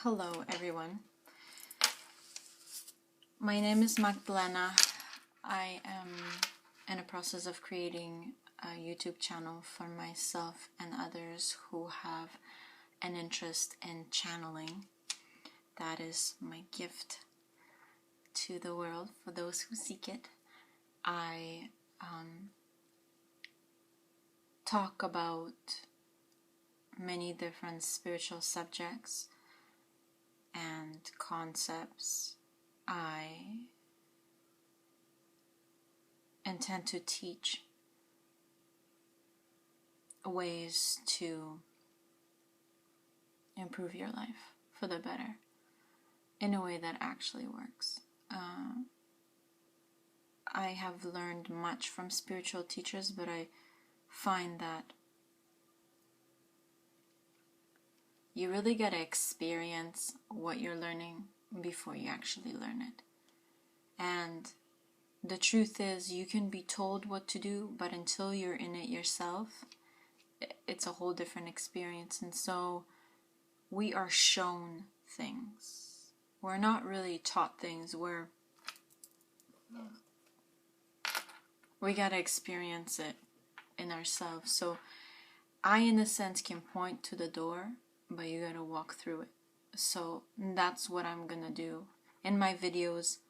Hello everyone. My name is Magdalena. I am in a process of creating a YouTube channel for myself and others who have an interest in channeling. That is my gift to the world for those who seek it. I talk about many different spiritual subjects and concepts. I intend to teach ways to improve your life for the better in a way that actually works. I have learned much from spiritual teachers, but I find that you really gotta experience what you're learning before you actually learn it. And the truth is, you can be told what to do, but until you're in it yourself, it's a whole different experience. And so we are shown things. We're not really taught things. We gotta experience it in ourselves. So I, in a sense, can point to the door, but you gotta walk through it. So that's what I'm gonna do. In my videos,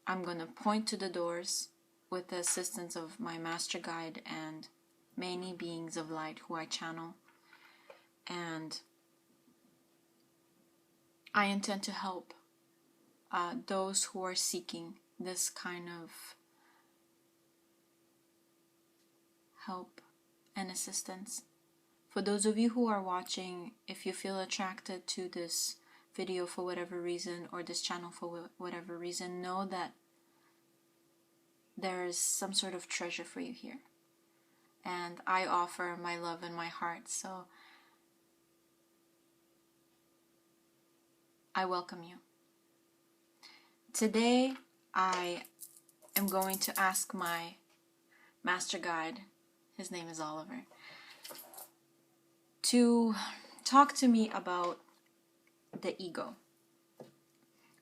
I'm gonna point to the doors with the assistance of my master guide and many beings of light who I channel. And I intend to help those who are seeking this kind of help and assistance. For those of you who are watching, if you feel attracted to this video for whatever reason, or this channel for whatever reason, know that there is some sort of treasure for you here. And I offer my love and my heart, so I welcome you. Today, I am going to ask my master guide, his name is Oliver, to talk to me about the ego.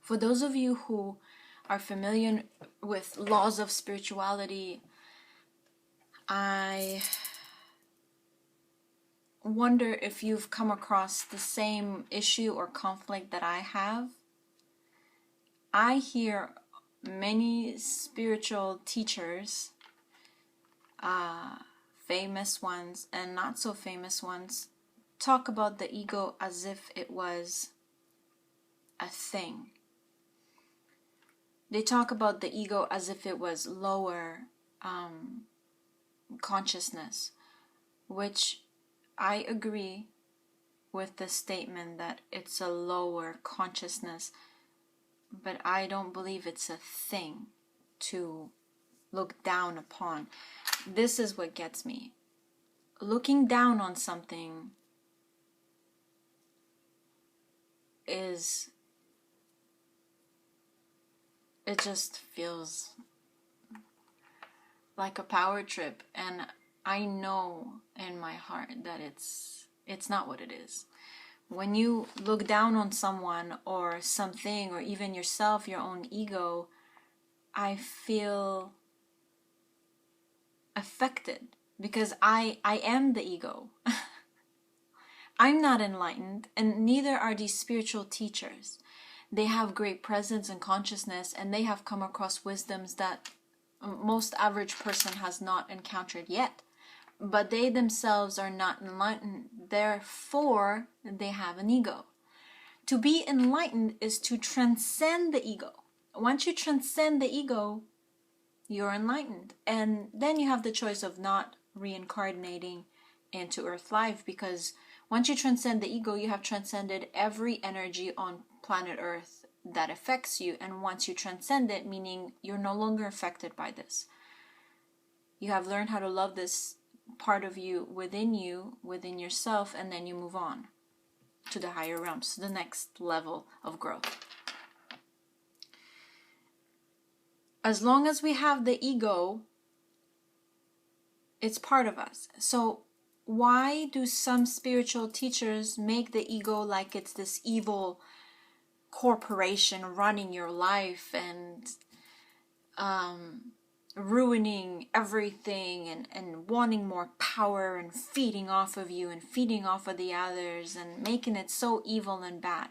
For those of you who are familiar with laws of spirituality, I wonder if you've come across the same issue or conflict that I have. I hear many spiritual teachers, famous ones and not so famous ones, talk about the ego as if it was a thing. They talk about the ego as if it was lower consciousness, which I agree with the statement that it's a lower consciousness, but I don't believe it's a thing to look down upon. This is what gets me. Looking down on something it just feels like a power trip, and I know in my heart that it's not what it is. When you look down on someone or something, or even yourself, your own ego, I feel affected because I am the ego. I'm not enlightened, and neither are these spiritual teachers. They have great presence and consciousness, and they have come across wisdoms that most average person has not encountered yet. But they themselves are not enlightened, therefore they have an ego. To be enlightened is to transcend the ego. Once you transcend the ego, you're enlightened. And then you have the choice of not reincarnating into earth life, because once you transcend the ego, you have transcended every energy on planet Earth that affects you. And once you transcend it, meaning you're no longer affected by this, you have learned how to love this part of you, within yourself, and then you move on to the higher realms, to the next level of growth. As long as we have the ego, it's part of us. So why do some spiritual teachers make the ego like it's this evil corporation running your life and ruining everything and wanting more power and feeding off of you and feeding off of the others and making it so evil and bad?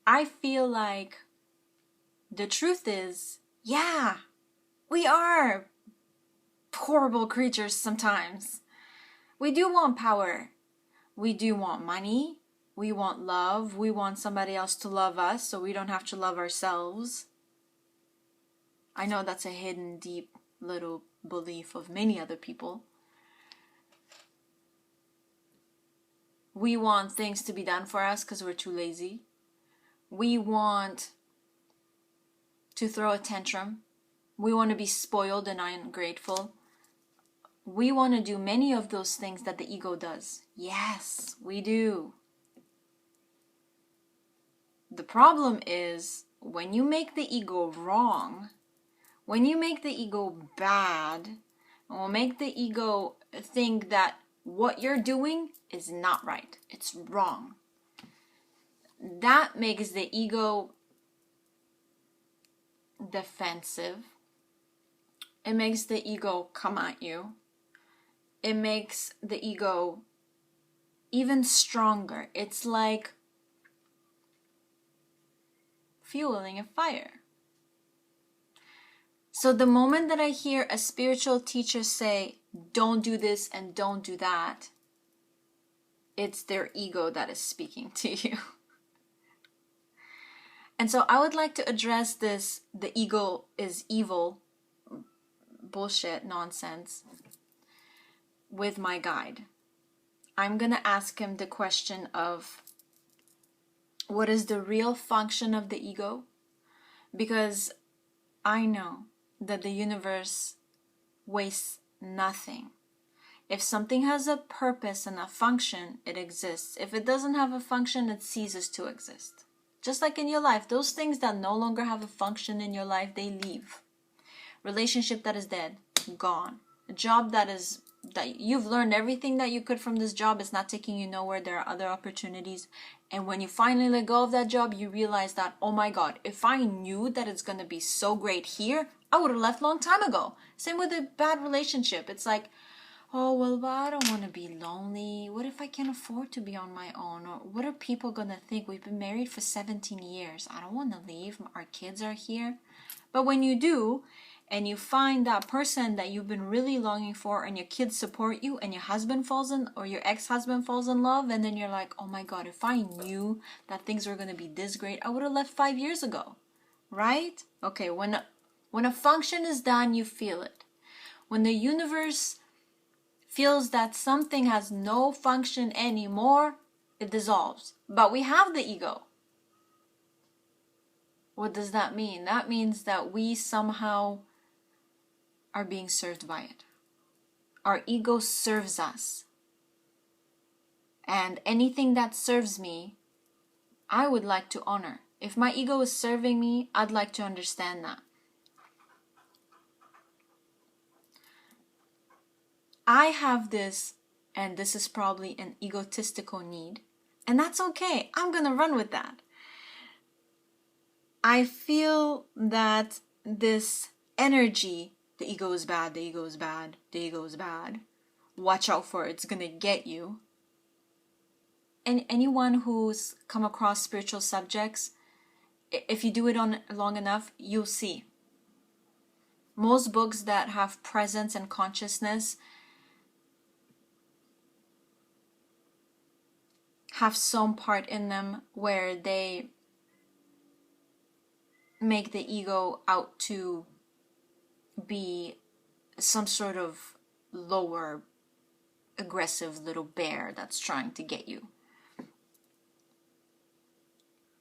I feel like the truth is, yeah, we are horrible creatures sometimes. We do want power. We do want money. We want love. We want somebody else to love us so we don't have to love ourselves. I know that's a hidden, deep little belief of many other people. We want things to be done for us because we're too lazy. We want to throw a tantrum. We want to be spoiled and ungrateful. We want to do many of those things that the ego does. Yes, we do. The problem is when you make the ego wrong, when you make the ego bad, or make the ego think that what you're doing is not right, it's wrong, that makes the ego defensive. It makes the ego come at you. It makes the ego even stronger. It's like fueling a fire. So the moment that I hear a spiritual teacher say, don't do this and don't do that, it's their ego that is speaking to you. And so I would like to address this, the ego is evil, bullshit, nonsense, with my guide. I'm going to ask him the question of what is the real function of the ego? Because I know that the universe wastes nothing. If something has a purpose and a function, it exists. If it doesn't have a function, it ceases to exist. Just like in your life, those things that no longer have a function in your life, they leave. Relationship that is dead, gone. A job that you've learned everything that you could from this job, is not taking you nowhere. There are other opportunities. And when you finally let go of that job, you realize that, oh my God, if I knew that it's going to be so great here, I would have left a long time ago. Same with a bad relationship. It's like, oh, well, but I don't want to be lonely. What if I can't afford to be on my own? Or what are people going to think? We've been married for 17 years. I don't want to leave. Our kids are here. But when you do, and you find that person that you've been really longing for, and your kids support you, and your husband falls in, or your ex-husband falls in love, and then you're like, oh my God, if I knew that things were going to be this great, I would have left 5 years ago. Right? Okay, when a function is done, you feel it. When the universe feels that something has no function anymore, it dissolves. But we have the ego. What does that mean? That means that we somehow are being served by it. Our ego serves us. And anything that serves me, I would like to honor. If my ego is serving me, I'd like to understand that. I have this, and this is probably an egotistical need, and that's okay. I'm going to run with that. I feel that this energy, the ego is bad, the ego is bad, the ego is bad, watch out for it, it's going to get you. And anyone who's come across spiritual subjects, if you do it on long enough, you'll see. Most books that have presence and consciousness have some part in them where they make the ego out to be some sort of lower, aggressive little bear that's trying to get you.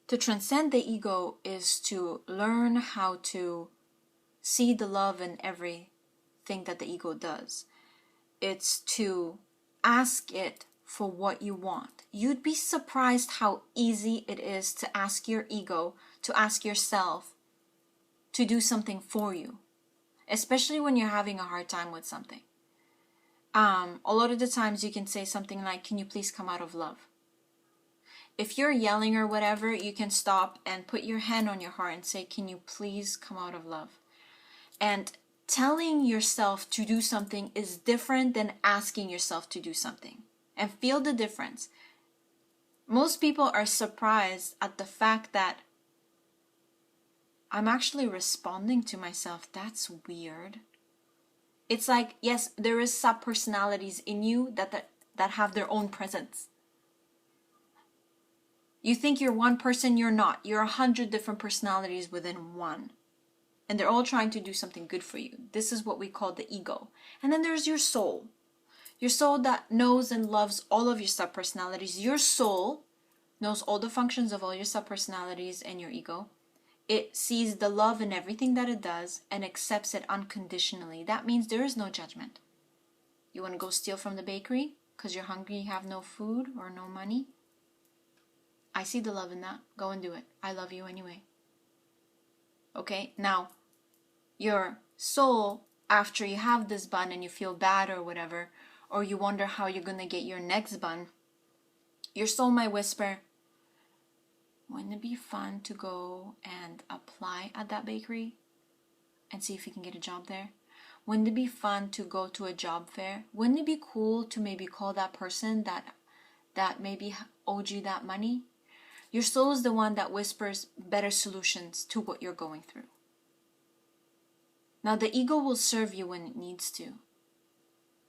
To transcend the ego is to learn how to see the love in everything that the ego does. It's to ask it for what you want. You'd be surprised how easy it is to ask your ego, to ask yourself to do something for you, especially when you're having a hard time with something. A lot of the times you can say something like, can you please come out of love? If you're yelling or whatever, you can stop and put your hand on your heart and say, can you please come out of love? And telling yourself to do something is different than asking yourself to do something. And feel the difference. Most people are surprised at the fact that I'm actually responding to myself. That's weird. It's like, yes, there is sub-personalities in you that have their own presence. You think you're one person, you're not. You're 100 different personalities within one. And they're all trying to do something good for you. This is what we call the ego. And then there's your soul. Your soul that knows and loves all of your sub-personalities. Your soul knows all the functions of all your sub-personalities and your ego. It sees the love in everything that it does and accepts it unconditionally. That means there is no judgment. You want to go steal from the bakery because you're hungry, you have no food or no money? I see the love in that. Go and do it. I love you anyway. Okay, now, your soul, after you have this bun and you feel bad or whatever, or you wonder how you're going to get your next bun, your soul might whisper, wouldn't it be fun to go and apply at that bakery and see if you can get a job there? Wouldn't it be fun to go to a job fair? Wouldn't it be cool to maybe call that person that maybe owed you that money? Your soul is the one that whispers better solutions to what you're going through. Now, the ego will serve you when it needs to.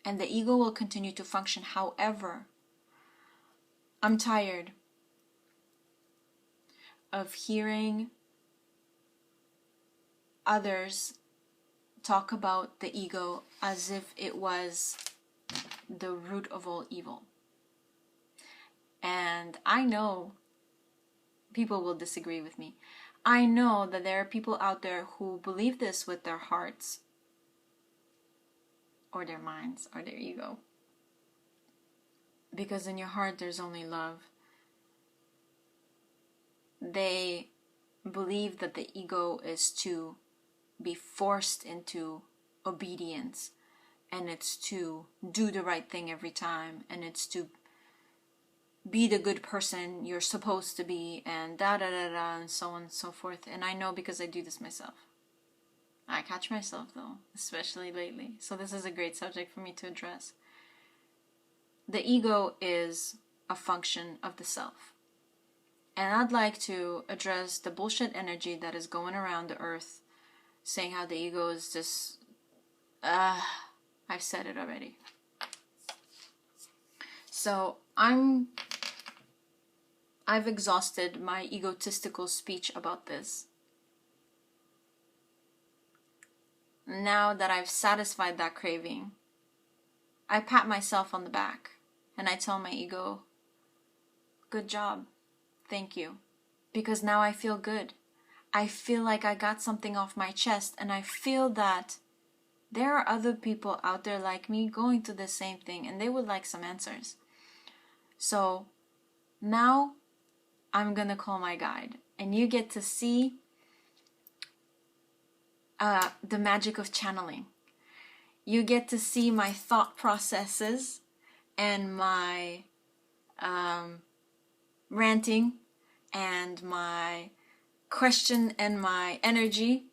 And the ego will continue to function. However, I'm tired of hearing others talk about the ego as if it was the root of all evil. And I know people will disagree with me. I know that there are people out there who believe this with their hearts or their minds or their ego. Because in your heart there's only love. They believe that the ego is to be forced into obedience, and it's to do the right thing every time, and it's to be the good person you're supposed to be, and da-da-da-da, and so on and so forth. And I know because I do this myself. I catch myself though, especially lately. So this is a great subject for me to address. The ego is a function of the self. And I'd like to address the bullshit energy that is going around the earth, saying how the ego is just, I've said it already. So I've exhausted my egotistical speech about this. Now that I've satisfied that craving, I pat myself on the back and I tell my ego, good job, thank you. Because now I feel good. I feel like I got something off my chest, and I feel that there are other people out there like me going through the same thing, and they would like some answers. So now I'm gonna call my guide, and you get to see the magic of channeling. You get to see my thought processes and my ranting and my question and my energy.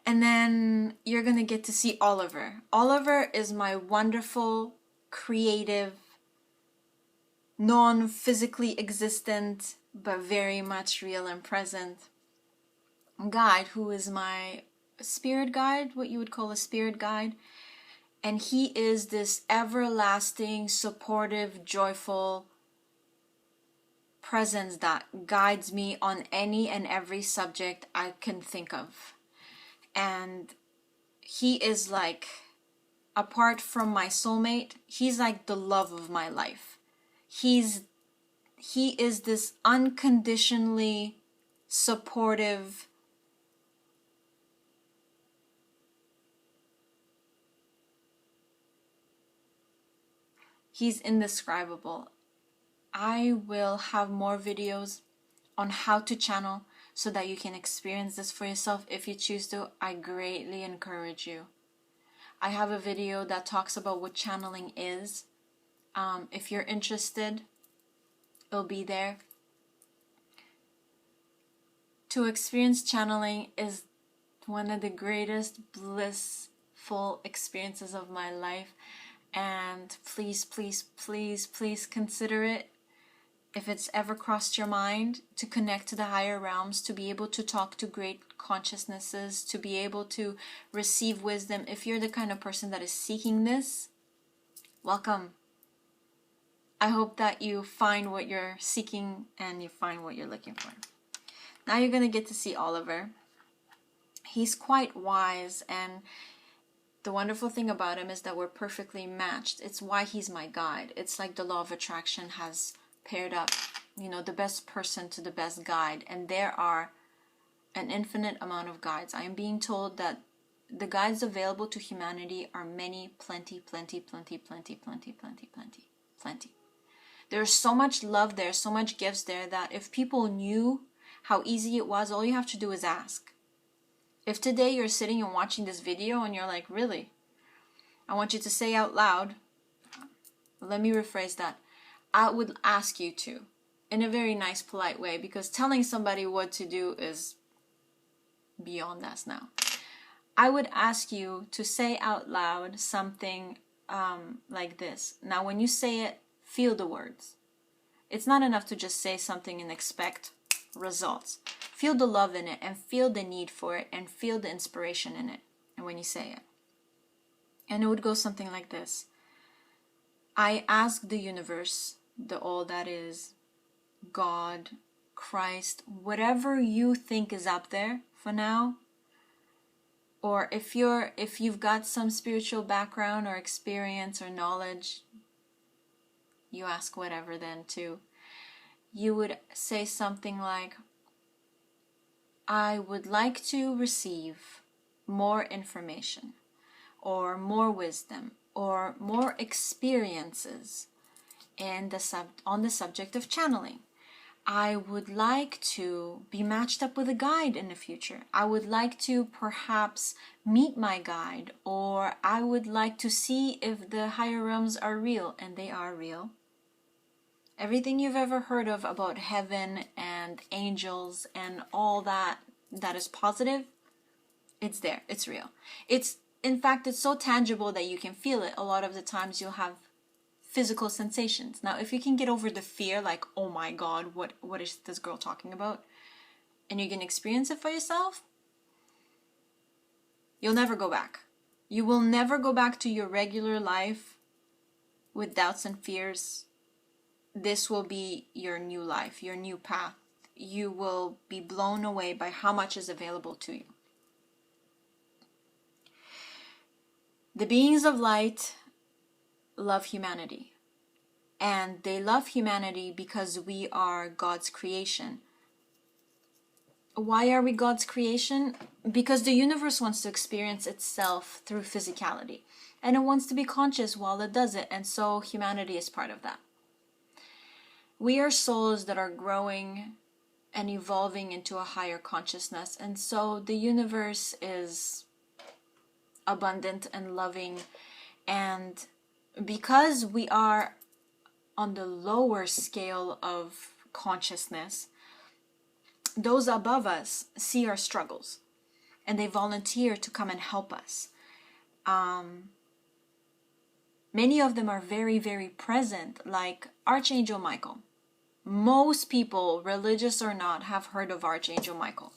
And then you're gonna get to see Oliver. Oliver is my wonderful, creative, non-physically existent, but very much real and present guide, who is my spirit guide, what you would call a spirit guide. And he is this everlasting, supportive, joyful presence that guides me on any and every subject I can think of. And he is like, apart from my soulmate, he's like the love of my life. He is this unconditionally supportive, he's indescribable. I will have more videos on how to channel so that you can experience this for yourself if you choose to. I greatly encourage you. I have a video that talks about what channeling is. If you're interested, it'll be there. To experience channeling is one of the greatest blissful experiences of my life, and please, please, please, please consider it. If it's ever crossed your mind to connect to the higher realms, to be able to talk to great consciousnesses, to be able to receive wisdom, if you're the kind of person that is seeking this, welcome. I hope that you find what you're seeking and you find what you're looking for. Now you're going to get to see Oliver. He's quite wise, and the wonderful thing about him is that we're perfectly matched. It's why he's my guide. It's like the law of attraction has paired up, you know, the best person to the best guide, and there are an infinite amount of guides. I am being told that the guides available to humanity are many, plenty. There's so much love there, so much gifts there, that if people knew how easy it was, all you have to do is ask. If today you're sitting and watching this video and you're like, really? I want you to say out loud, let me rephrase that. I would ask you to, in a very nice, polite way, because telling somebody what to do is beyond us now. I would ask you to say out loud something like this. Now, when you say it, feel the words. It's not enough to just say something and expect results. Feel the love in it, and feel the need for it, and feel the inspiration in it, and when you say it. And it would go something like this. I ask the universe, the all that is, God, Christ, whatever you think is up there for now, or if you've got some spiritual background or experience or knowledge, you ask whatever then too. You would say something like, I would like to receive more information, or more wisdom, or more experiences on the subject of channeling. I would like to be matched up with a guide in the future. I would like to perhaps meet my guide, or I would like to see if the higher realms are real, and they are real. Everything you've ever heard of about heaven and angels and all that is positive, it's there, it's real. In fact, it's so tangible that you can feel it. A lot of the times you'll have physical sensations. Now, if you can get over the fear, like, oh my God, what is this girl talking about? And you can experience it for yourself, you'll never go back. You will never go back to your regular life with doubts and fears. This will be your new life, your new path. You will be blown away by how much is available to you. The beings of light love humanity. And they love humanity because we are God's creation. Why are we God's creation? Because the universe wants to experience itself through physicality. And it wants to be conscious while it does it. And so humanity is part of that. We are souls that are growing and evolving into a higher consciousness. And so the universe is abundant and loving. And because we are on the lower scale of consciousness, those above us see our struggles and they volunteer to come and help us. Many of them are very, very present, like Archangel Michael. Most people, religious or not, have heard of Archangel Michael.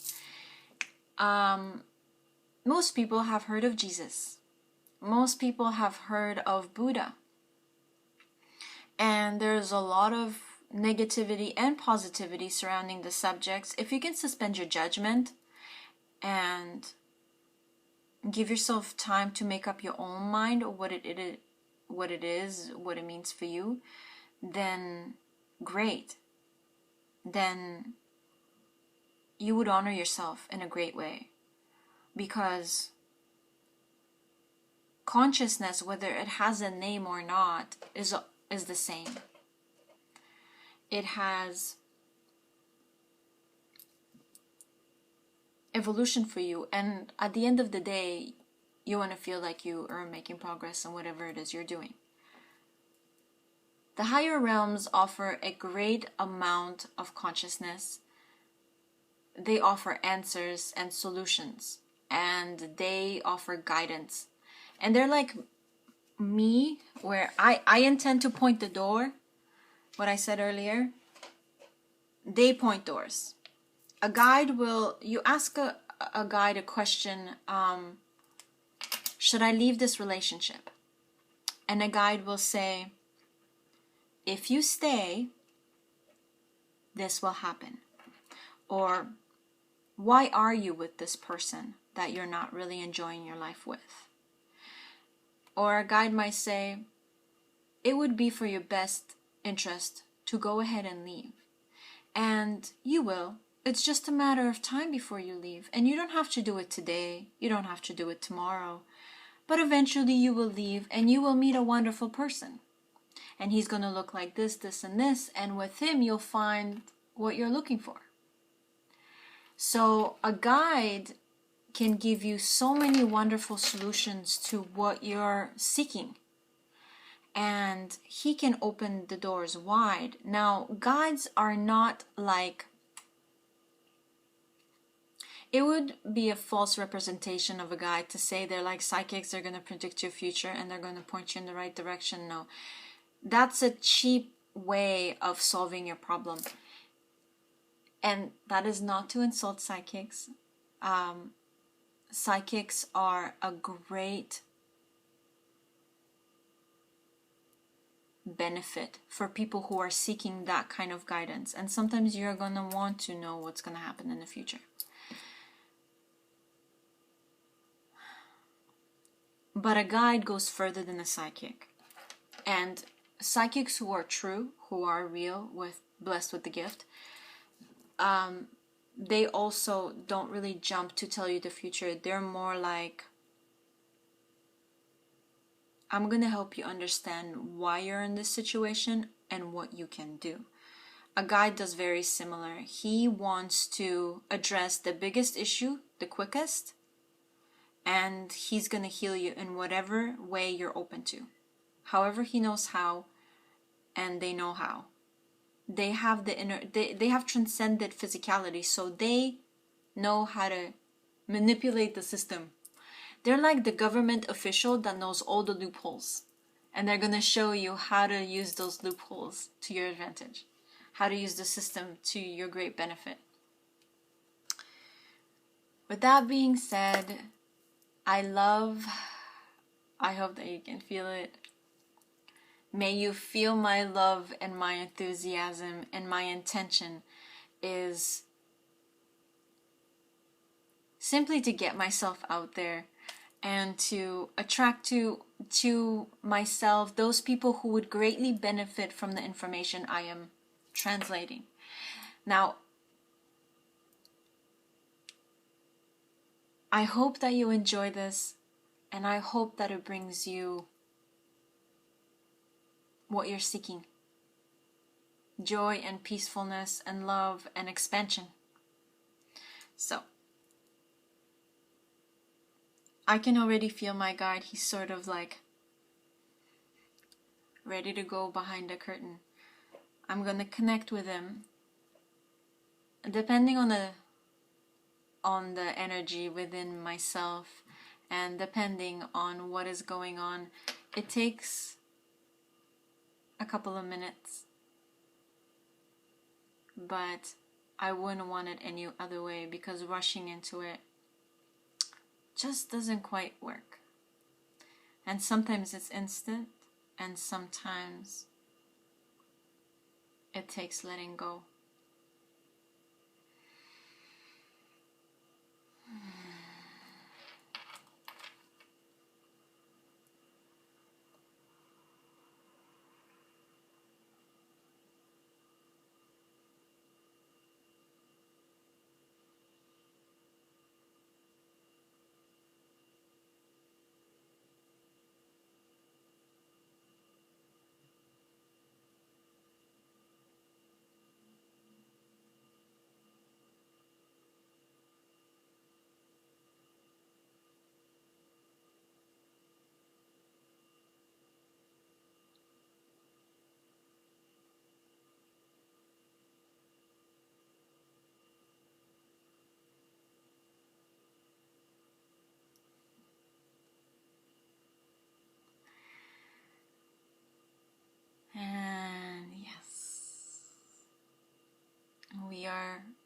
Most people have heard of Jesus. Most people have heard of Buddha. And there's a lot of negativity and positivity surrounding the subjects. If you can suspend your judgment and give yourself time to make up your own mind of what it is, what it means for you, then great. Then you would honor yourself in a great way. Because consciousness, whether it has a name or not, is the same. It has evolution for you, and at the end of the day, You want to feel like you are making progress in whatever it is you're doing. The higher realms offer a great amount of consciousness. They offer answers and solutions, and they offer guidance. And they're like me, where I intend to point the door, what I said earlier. They point doors. A guide will, you ask a guide a question, should I leave this relationship? And a guide will say, if you stay, this will happen. Or, why are you with this person that you're not really enjoying your life with? Or a guide might say, it would be for your best interest to go ahead and leave. And you will. It's just a matter of time before you leave. And you don't have to do it today. You don't have to do it tomorrow. But eventually you will leave and you will meet a wonderful person. And he's going to look like this, this, and this. And with him, you'll find what you're looking for. So a guide can give you so many wonderful solutions to what you're seeking. And he can open the doors wide. Now, guides are not like... It would be a false representation of a guide to say they're like psychics, they're going to predict your future and they're going to point you in the right direction. No. That's a cheap way of solving your problem. And that is not to insult psychics. Psychics are a great benefit for people who are seeking that kind of guidance. And sometimes you're going to want to know what's going to happen in the future. But a guide goes further than a psychic. And psychics who are true, who are real, blessed with the gift, they also don't really jump to tell you the future. They're more like, I'm going to help you understand why you're in this situation and what you can do. A guide does very similar. He wants to address the biggest issue the quickest, and he's going to heal you in whatever way you're open to. However he knows how, and they know how. They have the inner, they have transcended physicality, so they know how to manipulate the system. They're like the government official that knows all the loopholes, and they're going to show you how to use those loopholes to your advantage, how to use the system to your great benefit. With that being said, I hope that you can feel it. May you feel my love and my enthusiasm, and my intention is simply to get myself out there and to attract to myself those people who would greatly benefit from the information I am translating. Now, I hope that you enjoy this, and I hope that it brings you what you're seeking. Joy and peacefulness and love and expansion. So, I can already feel my guide. He's sort of like ready to go behind the curtain. I'm going to connect with him. Depending on the energy within myself, and depending on what is going on, it takes a couple of minutes. But I wouldn't want it any other way, because rushing into it just doesn't quite work. And sometimes it's instant, and sometimes it takes letting go.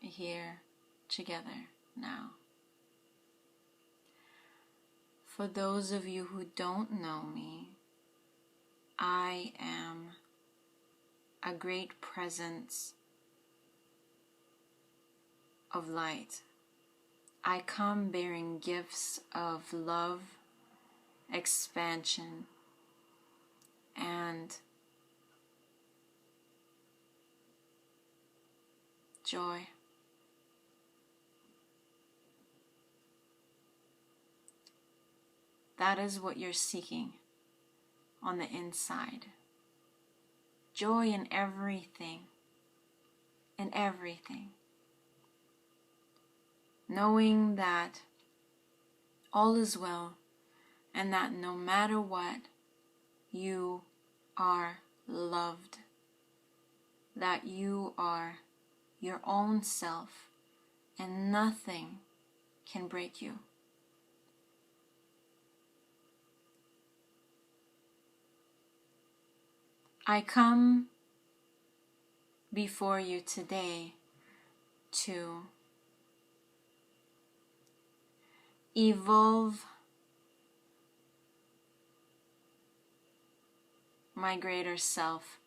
here together now. For those of you who don't know me, I am a great presence of light. I come bearing gifts of love, expansion, and joy. That is what you're seeking on the inside. Joy in everything. In everything. Knowing that all is well and that no matter what, you are loved. That you are your own self and nothing can break you. I come before you today to evolve my greater self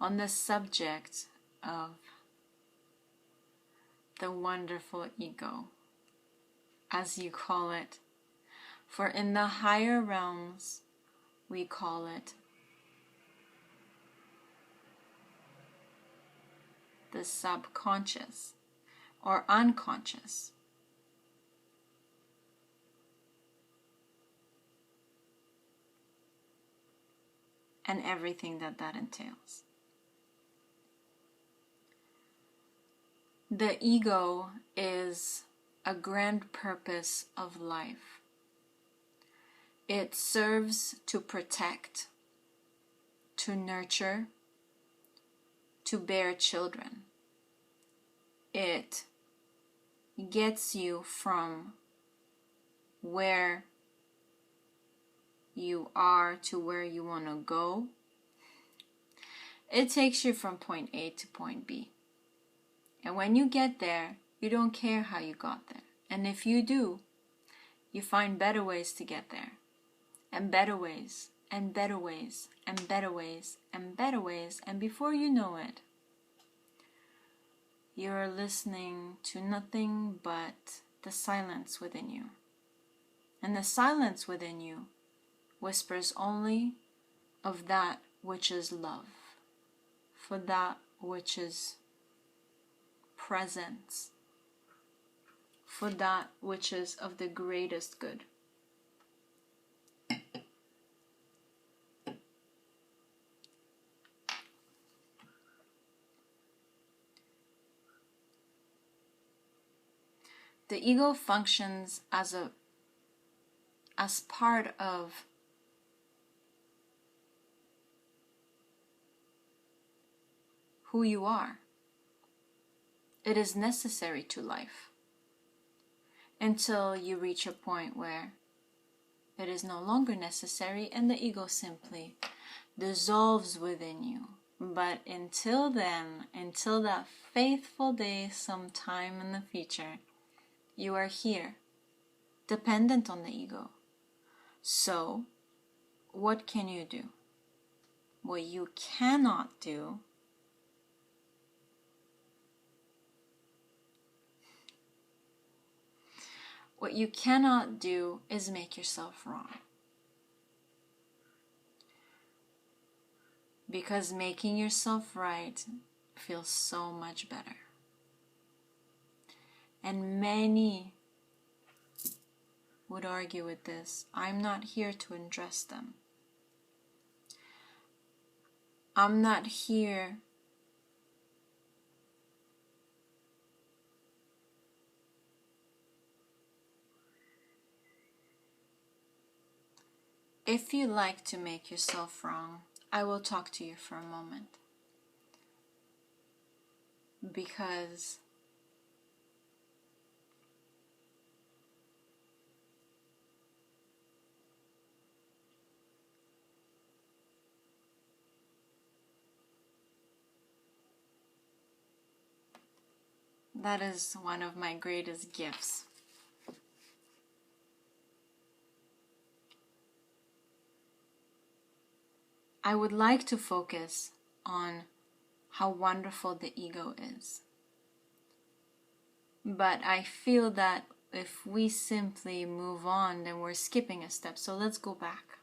on the subject of the wonderful ego, as you call it. For in the higher realms, we call it the subconscious or unconscious. And everything that entails. The ego is a grand purpose of life. It serves to protect, to nurture, to bear children. It gets you from where you are to where you want to go. It takes you from point A to point B. And when you get there, you don't care how you got there. And if you do, you find better ways to get there. And better ways, and better ways, and better ways, and better ways. And before you know it, you're listening to nothing but the silence within you. And the silence within you whispers only of that which is love, for that which is presence, for that which is of the greatest good. The ego functions as part of who you are. It is necessary to life until you reach a point where it is no longer necessary and the ego simply dissolves within you. But until then, until that faithful day sometime in the future, you are here, dependent on the ego. So, what can you do? What you cannot do is make yourself wrong. Because making yourself right feels so much better. And many would argue with this. I'm not here to address them. I'm not here if you like to make yourself wrong, I will talk to you for a moment. Because That is one of my greatest gifts. I would like to focus on how wonderful the ego is. But I feel that if we simply move on, then we're skipping a step. So let's go back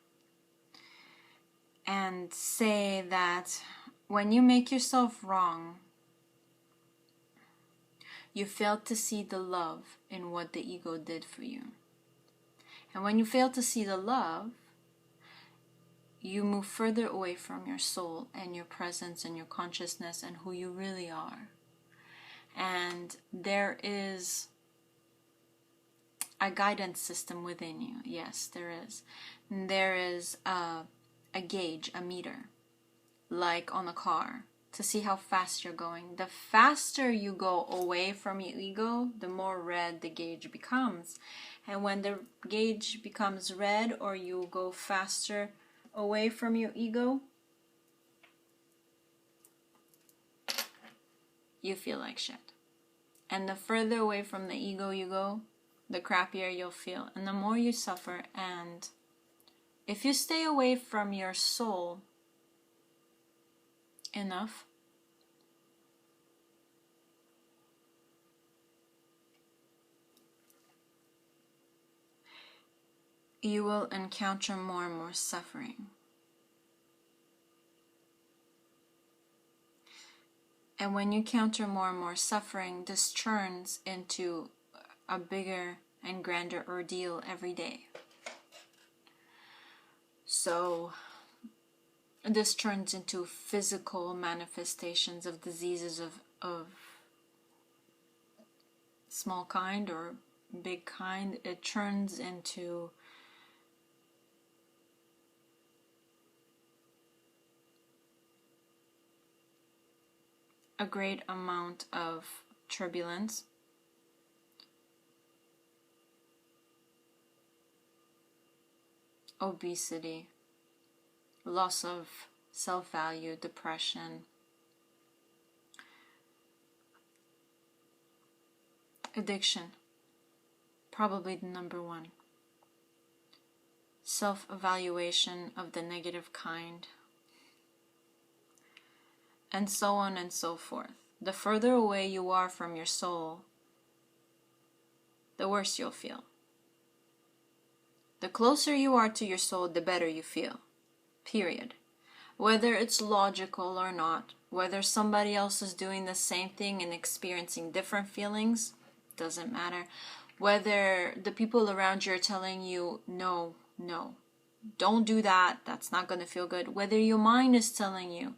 and say that when you make yourself wrong, you fail to see the love in what the ego did for you. And when you fail to see the love, you move further away from your soul and your presence and your consciousness and who you really are. And there is a guidance system within you. Yes, there is. There is a gauge, a meter, like on a car, to see how fast you're going. The faster you go away from your ego, the more red the gauge becomes. And when the gauge becomes red, or you go faster away from your ego, you feel like shit. And the further away from the ego you go, the crappier you'll feel, and the more you suffer. And if you stay away from your soul enough, you will encounter more and more suffering. And when you encounter more and more suffering, this turns into a bigger and grander ordeal every day. So this turns into physical manifestations of diseases of small kind or big kind. It turns into a great amount of turbulence, obesity, loss of self-value, depression, addiction, probably the number one, self-evaluation of the negative kind, and so on and so forth. The further away you are from your soul, the worse you'll feel. The closer you are to your soul, the better you feel. Period. Whether it's logical or not, whether somebody else is doing the same thing and experiencing different feelings, doesn't matter. Whether the people around you are telling you, no, don't do that, that's not going to feel good. Whether your mind is telling you,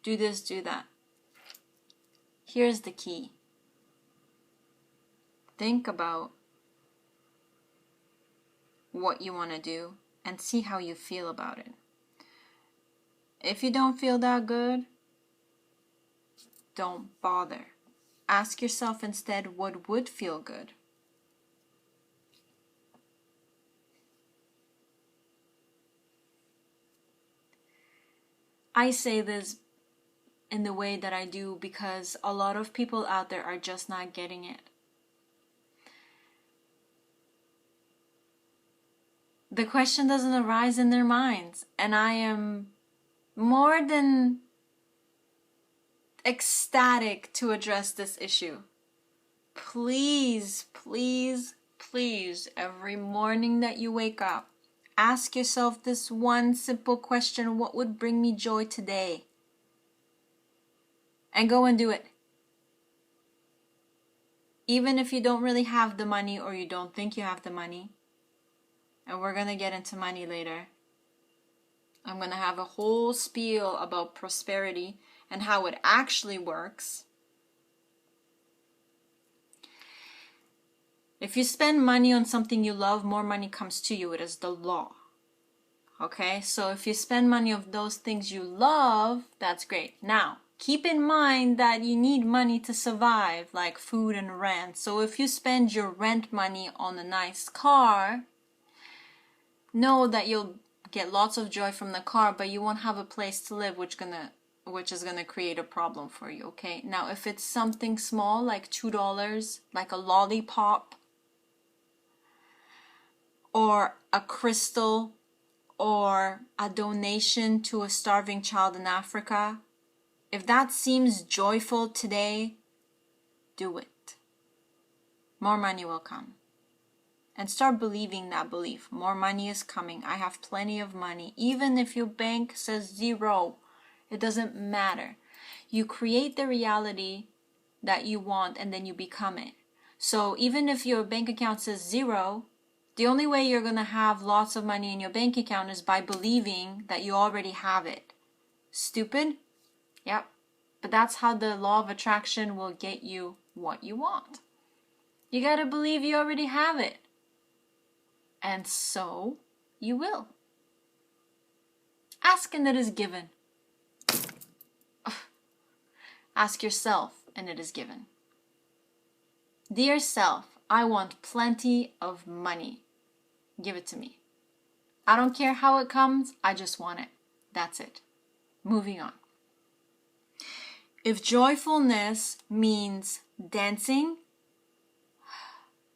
do this, do that. Here's the key. Think about what you want to do and see how you feel about it. If you don't feel that good, don't bother. Ask yourself instead what would feel good. I say this in the way that I do because a lot of people out there are just not getting it. The question doesn't arise in their minds, and I am more than ecstatic to address this issue. Please, please, please, every morning that you wake up, ask yourself this one simple question: what would bring me joy today? And go and do it. Even if you don't really have the money, or you don't think you have the money, and we're going to get into money later. I'm going to have a whole spiel about prosperity and how it actually works. If you spend money on something you love, more money comes to you. It is the law. Okay? So if you spend money on those things you love, that's great. Now, keep in mind that you need money to survive, like food and rent. So if you spend your rent money on a nice car, know that you'll get lots of joy from the car, but you won't have a place to live, which is gonna which is going to create a problem for you, okay? Now, if it's something small, like $2, like a lollipop, or a crystal, or a donation to a starving child in Africa, if that seems joyful today, do it. More money will come. And start believing that belief. More money is coming. I have plenty of money. Even if your bank says 0, it doesn't matter. You create the reality that you want and then you become it. So even if your bank account says 0, the only way you're going to have lots of money in your bank account is by believing that you already have it. Stupid? Yep. But that's how the law of attraction will get you what you want. You got to believe you already have it. And so you will. Ask and it is given. Ask yourself and it is given. Dear self, I want plenty of money. Give it to me. I don't care how it comes, I just want it. That's it. Moving on. If joyfulness means dancing,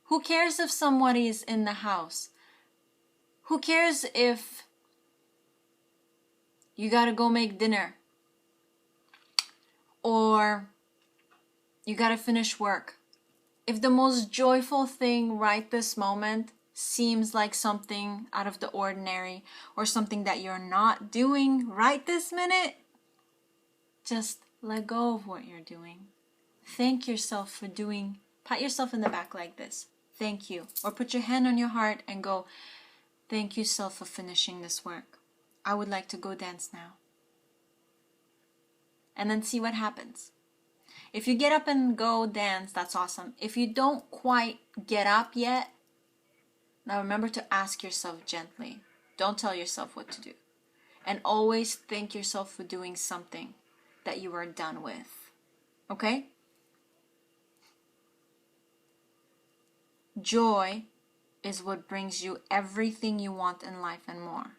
who cares if somebody is in the house? Who cares if you gotta go make dinner? Or you gotta finish work? If the most joyful thing right this moment seems like something out of the ordinary or something that you're not doing right this minute, just let go of what you're doing. Thank yourself for doing, pat yourself in the back like this. Thank you. Or put your hand on your heart and go, thank you, self, for finishing this work. I would like to go dance now. And then see what happens. If you get up and go dance, that's awesome. If you don't quite get up yet, now remember to ask yourself gently. Don't tell yourself what to do. And always thank yourself for doing something that you are done with. Okay? Joy is what brings you everything you want in life and more.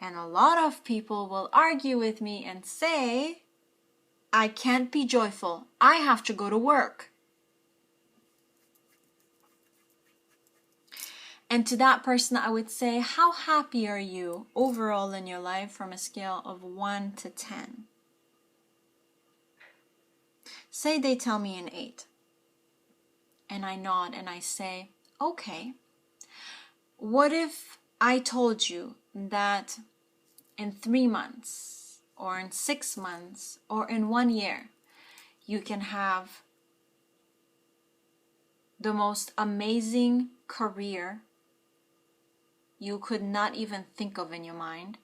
And a lot of people will argue with me and say, I can't be joyful. I have to go to work. And to that person, I would say, how happy are you overall in your life from a scale of 1 to 10? Say they tell me an 8. And I nod and I say, okay. What if I told you that in 3 months or in 6 months or in 1 year, you can have the most amazing career you could not even think of in your mind,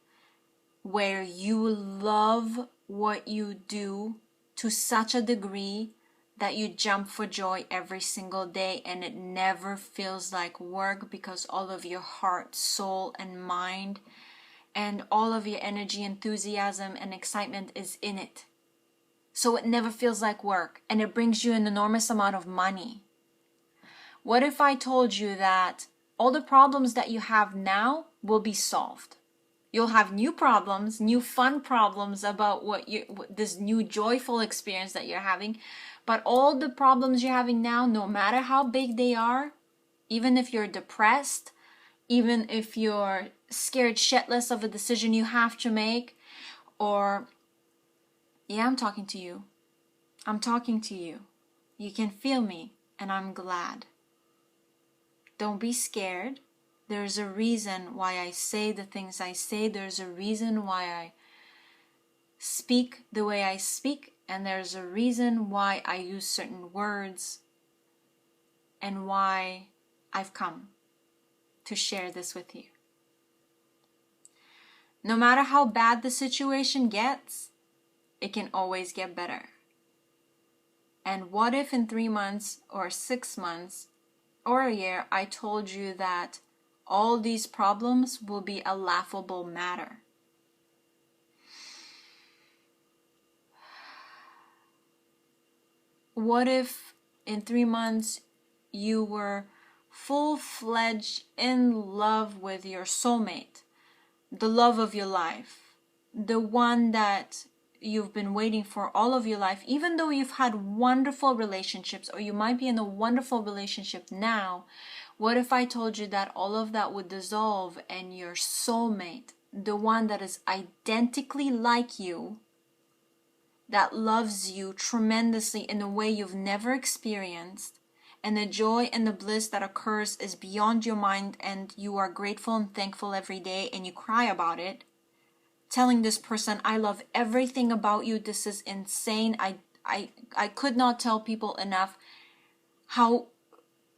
where you love what you do to such a degree that you jump for joy every single day and it never feels like work because all of your heart, soul, and mind and all of your energy, enthusiasm, and excitement is in it. So it never feels like work and it brings you an enormous amount of money. What if I told you that all the problems that you have now will be solved? You'll have new problems, new fun problems about this new joyful experience that you're having. But all the problems you're having now, no matter how big they are, even if you're depressed, even if you're scared shitless of a decision you have to make, or, yeah, I'm talking to you. I'm talking to you. You can feel me, and I'm glad. Don't be scared. There's a reason why I say the things I say. There's a reason why I speak the way I speak. And there's a reason why I use certain words and why I've come to share this with you. No matter how bad the situation gets, it can always get better. And what if in 3 months or 6 months or a year, I told you that all these problems will be a laughable matter? What if in 3 months you were full-fledged in love with your soulmate, the love of your life, the one that you've been waiting for all of your life, even though you've had wonderful relationships, or you might be in a wonderful relationship now. What if I told you that all of that would dissolve and your soulmate, the one that is identically like you, that loves you tremendously in a way you've never experienced, and the joy and the bliss that occurs is beyond your mind, and you are grateful and thankful every day, and you cry about it, telling this person, I love everything about you, this is insane, I could not tell people enough how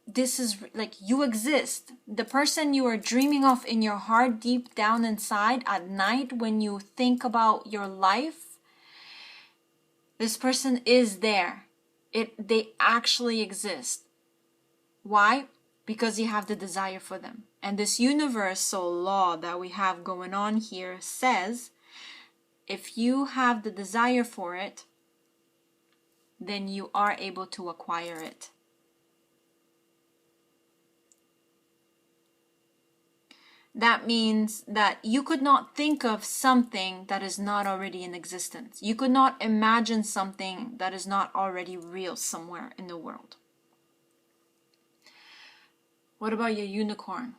this is, like, you exist. The person you are dreaming of in your heart, deep down inside at night when you think about your life, this person is there. They actually exist. Why? Because you have the desire for them. And this universal law that we have going on here says, if you have the desire for it, then you are able to acquire it. That means that you could not think of something that is not already in existence. You could not imagine something that is not already real somewhere in the world. What about your unicorn?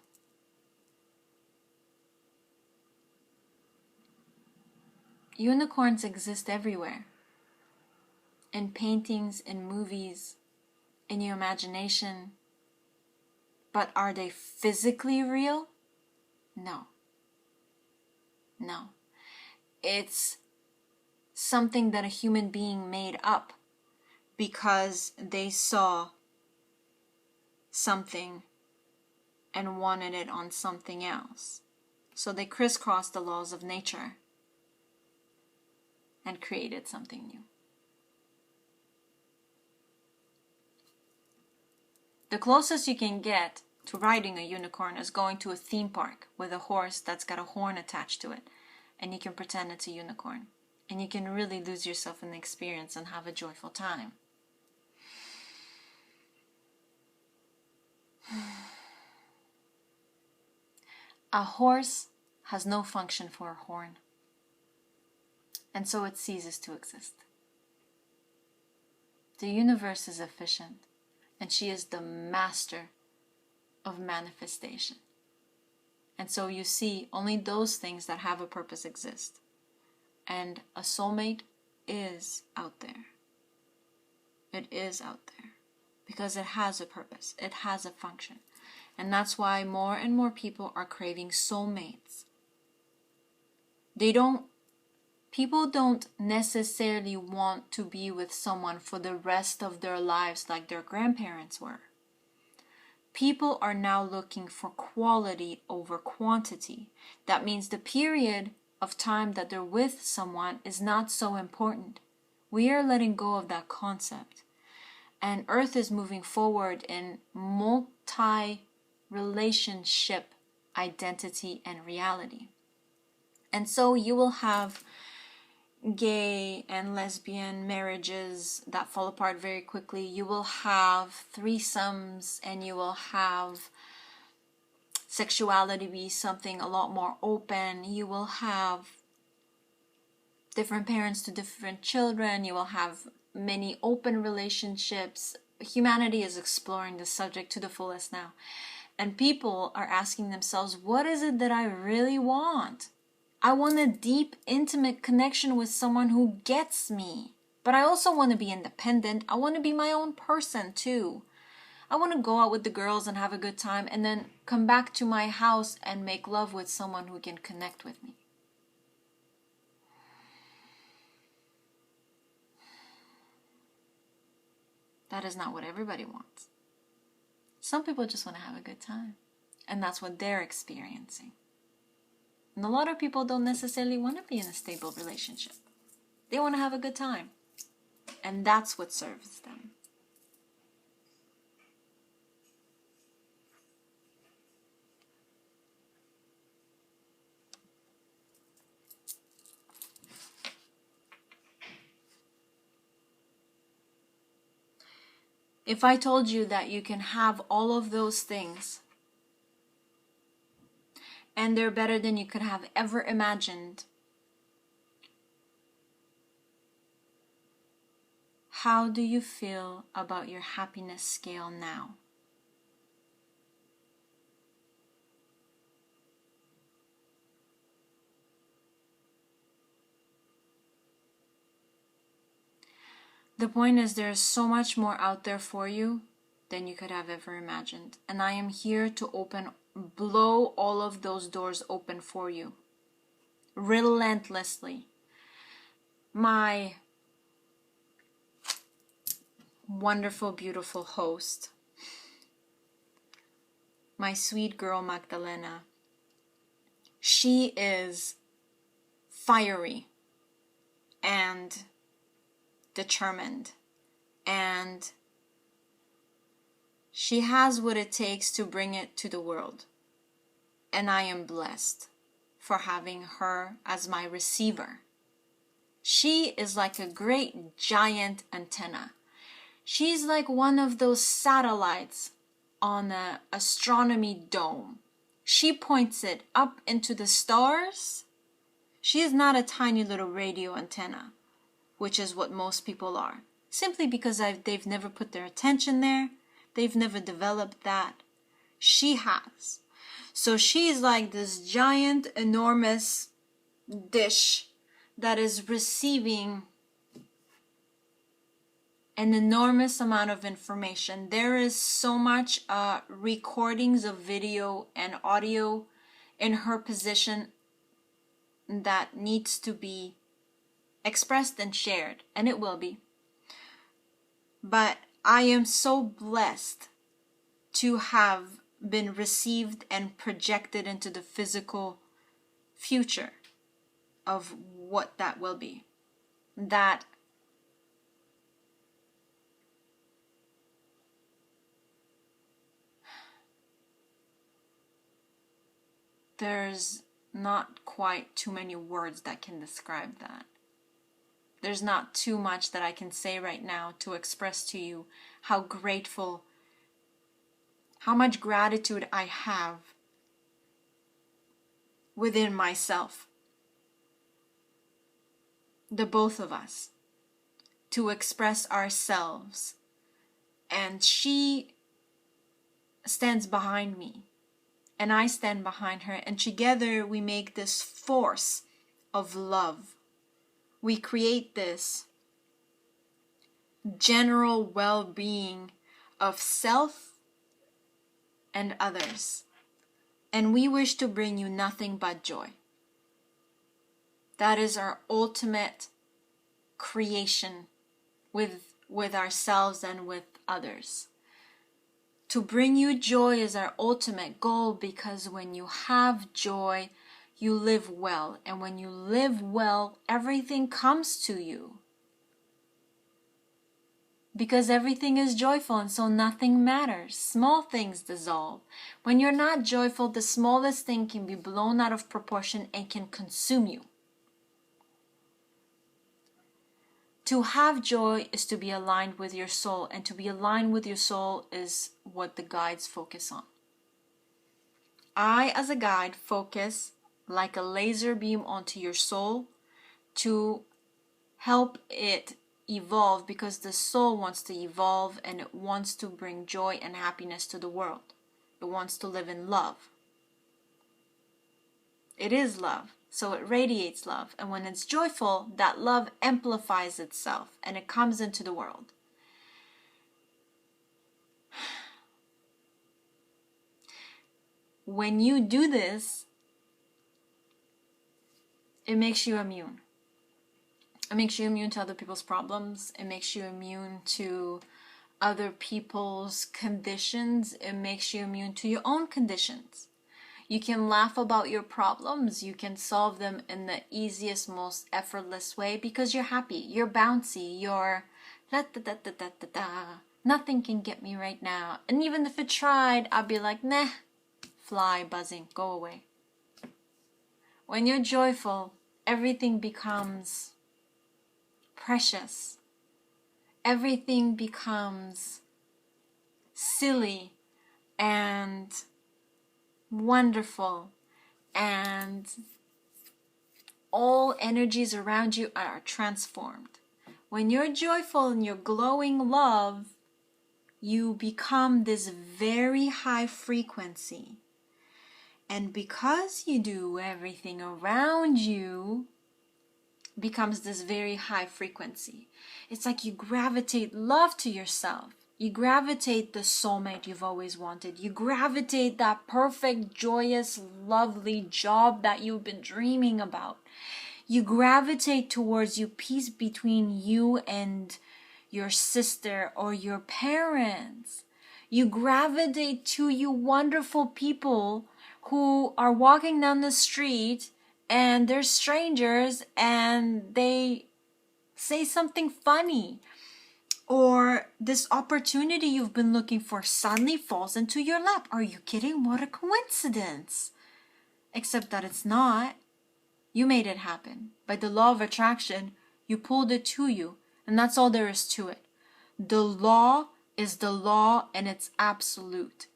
Unicorns exist everywhere. In paintings, in movies, in your imagination. But are they physically real? No. No. It's something that a human being made up because they saw something and wanted it on something else. So they crisscrossed the laws of nature and created something new. The closest you can get to riding a unicorn is going to a theme park with a horse that's got a horn attached to it, and you can pretend it's a unicorn, and you can really lose yourself in the experience and have a joyful time. A horse has no function for a horn, and so it ceases to exist. The universe is efficient, and she is the master of manifestation. And so you see, only those things that have a purpose exist. And a soulmate is out there. It is out there. Because it has a purpose. It has a function. And that's why more and more people are craving soulmates. People don't necessarily want to be with someone for the rest of their lives like their grandparents were. People are now looking for quality over quantity. That means the period of time that they're with someone is not so important. We are letting go of that concept. And Earth is moving forward in multi-relationship identity and reality. And so you will have gay and lesbian marriages that fall apart very quickly. You will have threesomes, and you will have sexuality be something a lot more open. You will have different parents to different children. You will have many open relationships. Humanity is exploring this subject to the fullest now. And people are asking themselves, what is it that I really want? I want a deep, intimate connection with someone who gets me. But I also want to be independent. I want to be my own person too. I want to go out with the girls and have a good time and then come back to my house and make love with someone who can connect with me. That is not what everybody wants. Some people just want to have a good time. And that's what they're experiencing. And a lot of people don't necessarily want to be in a stable relationship. They want to have a good time. And that's what serves them. If I told you that you can have all of those things, and they're better than you could have ever imagined, how do you feel about your happiness scale now? The point is, there's so much more out there for you than you could have ever imagined. And I am here to blow all of those doors open for you. Relentlessly. My wonderful, beautiful host, my sweet girl Magdalena, she is fiery and determined, and she has what it takes to bring it to the world. And I am blessed for having her as my receiver. She is like a great giant antenna. She's like one of those satellites on an astronomy dome. She points it up into the stars. She is not a tiny little radio antenna, which is what most people are. Simply because they've never put their attention there. They've never developed that. She has. So she's like this giant, enormous dish that is receiving an enormous amount of information. There is so much recordings of video and audio in her position that needs to be expressed and shared, and it will be. But I am so blessed to have been received and projected into the physical future of what that will be. That there's not quite too many words that can describe that. There's not too much that I can say right now to express to you how much gratitude I have within myself, the both of us, to express ourselves. And she stands behind me, and I stand behind her, and together we make this force of love. We create this general well-being of self and others. And we wish to bring you nothing but joy. That is our ultimate creation with ourselves and with others. To bring you joy is our ultimate goal, because when you have joy, you live well. And when you live well, everything comes to you. Because everything is joyful, and so nothing matters. Small things dissolve. When you're not joyful, the smallest thing can be blown out of proportion and can consume you. To have joy is to be aligned with your soul, and to be aligned with your soul is what the guides focus on. I, as a guide, focus like a laser beam onto your soul to help it evolve, because the soul wants to evolve and it wants to bring joy and happiness to the world. It wants to live in love. It is love, so it radiates love. And when it's joyful, that love amplifies itself and it comes into the world. When you do this, it makes you immune. It makes you immune to other people's problems. It makes you immune to other people's conditions. It makes you immune to your own conditions. You can laugh about your problems. You can solve them in the easiest, most effortless way because you're happy. You're bouncy. You're da-da-da-da-da-da-da. Nothing can get me right now. And even if it tried, I'd be like, nah, fly buzzing, go away. When you're joyful, everything becomes precious. Everything becomes silly and wonderful, and all energies around you are transformed. When you're joyful and you're glowing love, you become this very high frequency. And because you do, everything around you becomes this very high frequency. It's like you gravitate love to yourself. You gravitate the soulmate you've always wanted. You gravitate that perfect, joyous, lovely job that you've been dreaming about. You gravitate towards you peace between you and your sister or your parents. You gravitate to you wonderful people who are walking down the street and they're strangers and they say something funny, or this opportunity you've been looking for suddenly falls into your lap. Are you kidding? What a coincidence. Except that it's not. You made it happen. By the law of attraction, you pulled it to you, and that's all there is to it. The law is the law, and it's absolute.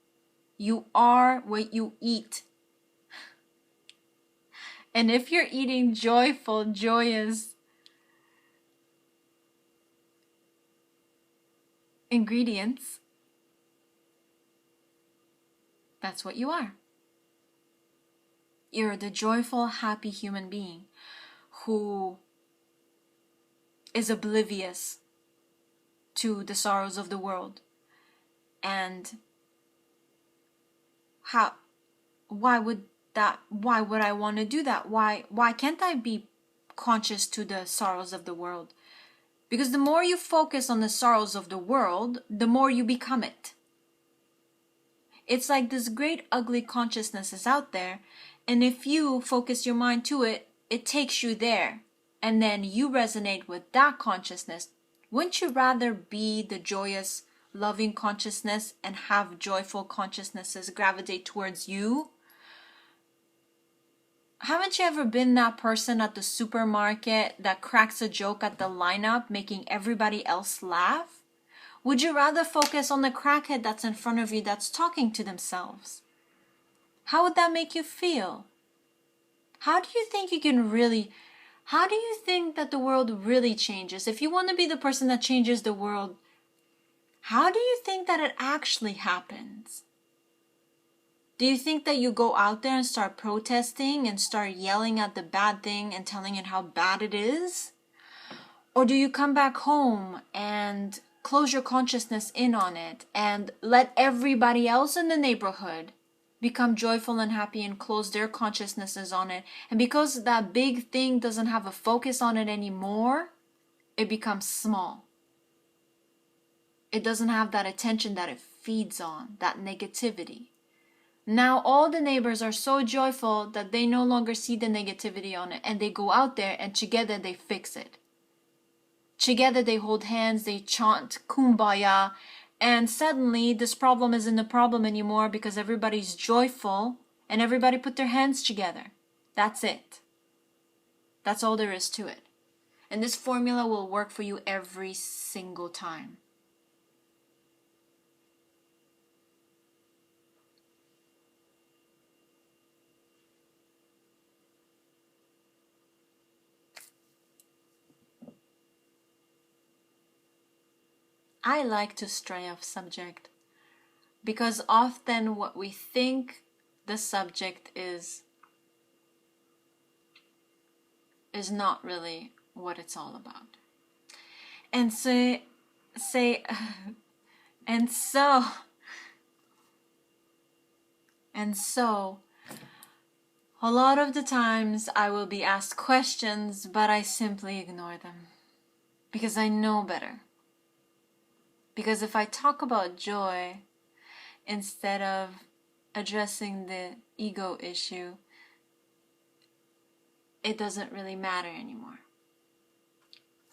You are what you eat. And if you're eating joyful, joyous ingredients, that's what you are. You're the joyful, happy human being who is oblivious to the sorrows of the world. And why would I want to do that? Why can't I be conscious to the sorrows of the world? Because the more you focus on the sorrows of the world, the more you become it. It's like this great ugly consciousness is out there, and if you focus your mind to it, it takes you there, and then you resonate with that consciousness. Wouldn't you rather be the joyous, loving consciousness and have joyful consciousnesses gravitate towards you? Haven't you ever been that person at the supermarket that cracks a joke at the lineup, making everybody else laugh? Would you rather focus on the crackhead that's in front of you that's talking to themselves? How would that make you feel? How do you think that the world really changes? If you want to be the person that changes the world, how do you think that it actually happens? Do you think that you go out there and start protesting and start yelling at the bad thing and telling it how bad it is? Or do you come back home and close your consciousness in on it and let everybody else in the neighborhood become joyful and happy and close their consciousnesses on it? And because that big thing doesn't have a focus on it anymore, it becomes small. It doesn't have that attention that it feeds on, that negativity. Now all the neighbors are so joyful that they no longer see the negativity on it, and they go out there and together they fix it. Together they hold hands, they chant kumbaya, and suddenly this problem isn't a problem anymore because everybody's joyful and everybody put their hands together. That's it. That's all there is to it. And this formula will work for you every single time. I like to stray off subject because often what we think the subject is not really what it's all about. And so a lot of the times I will be asked questions, but I simply ignore them because I know better. Because if I talk about joy instead of addressing the ego issue, it doesn't really matter anymore.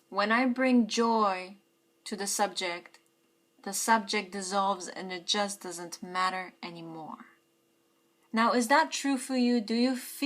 When I bring joy to the subject dissolves and it just doesn't matter anymore. Now, is that true for you? Do you feel